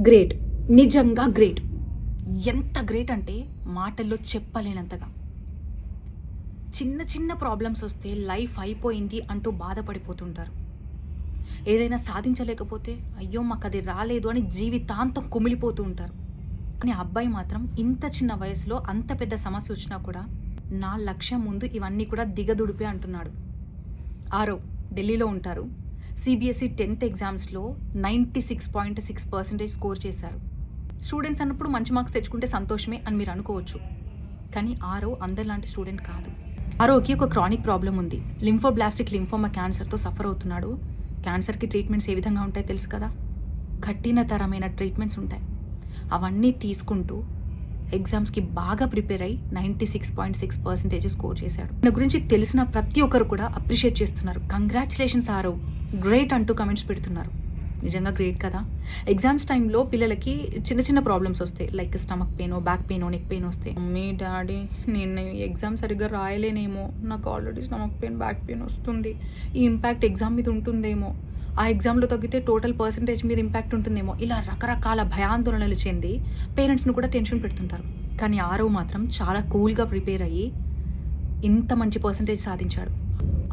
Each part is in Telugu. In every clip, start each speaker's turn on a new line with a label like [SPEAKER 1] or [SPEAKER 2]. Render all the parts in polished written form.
[SPEAKER 1] గ్రేట్, నిజంగా గ్రేట్. ఎంత గ్రేట్ అంటే మాటల్లో చెప్పలేనంతగా. చిన్న చిన్న ప్రాబ్లమ్స్ వస్తే లైఫ్ అయిపోయింది అంటూ బాధపడిపోతుంటారు. ఏదైనా సాధించలేకపోతే అయ్యో మాకు అది రాలేదు అని జీవితాంతం కుమిలిపోతూ ఉంటారు. కానీ ఆ అబ్బాయి మాత్రం ఇంత చిన్న వయసులో అంత పెద్ద సమస్య వచ్చినా కూడా నా లక్ష్యం ముందు ఇవన్నీ కూడా దిగదుడిపే అంటున్నాడు. ఆరవ్ ఢిల్లీలో ఉంటారు. సిబిఎస్ఈ 10th ఎగ్జామ్స్లో 96.6% స్కోర్ చేశారు. స్టూడెంట్స్ అన్నప్పుడు మంచి మార్క్స్ తెచ్చుకుంటే సంతోషమే అని మీరు అనుకోవచ్చు. కానీ ఆరవ్ అందరిలాంటి స్టూడెంట్ కాదు. ఆరవ్కి ఒక క్రానిక్ ప్రాబ్లం ఉంది. లింఫోబ్లాస్టిక్ లింఫోమా క్యాన్సర్తో సఫర్ అవుతున్నాడు. క్యాన్సర్కి ట్రీట్మెంట్స్ ఏ విధంగా ఉంటాయి తెలుసు కదా. కఠినతరమైన ట్రీట్మెంట్స్ ఉంటాయి. అవన్నీ తీసుకుంటూ ఎగ్జామ్స్కి బాగా ప్రిపేర్ అయ్యి 96.6% స్కోర్ చేశాడు. నా గురించి తెలిసిన ప్రతి ఒక్కరు కూడా అప్రిషియేట్ చేస్తున్నారు. కంగ్రాచులేషన్స్ ఆరవ్, గ్రేట్ అంటూ కమెంట్స్ పెడుతున్నారు. నిజంగా గ్రేట్ కదా. ఎగ్జామ్స్ టైంలో పిల్లలకి చిన్న చిన్న ప్రాబ్లమ్స్ వస్తాయి. Like stomach pain, back pain, neck pain వస్తాయి. మమ్మీ డాడీ నేను ఎగ్జామ్ సరిగ్గా రాయలేనేమో, నాకు already stomach pain, back pain వస్తుంది, ఈ ఇంపాక్ట్ ఎగ్జామ్ మీద ఉంటుందేమో, ఆ ఎగ్జామ్లో తగ్గితే టోటల్ పర్సంటేజ్ మీద ఇంపాక్ట్ ఉంటుందేమో, ఇలా రకరకాల భయాందోళనలు చెంది పేరెంట్స్ను కూడా టెన్షన్ పెడుతుంటారు. కానీ ఆరవ్ మాత్రం చాలా కూల్గా ప్రిపేర్ అయ్యి ఇంత మంచి పర్సంటేజ్ సాధించాడు.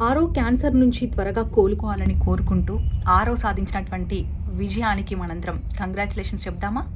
[SPEAKER 1] ఆరవ్ క్యాన్సర్ నుంచి త్వరగా కోలుకోవాలని కోరుకుంటూ ఆరవ్ సాధించినటువంటి విజయానికి మనందరం కంగ్రాచులేషన్స్ చెప్దామా.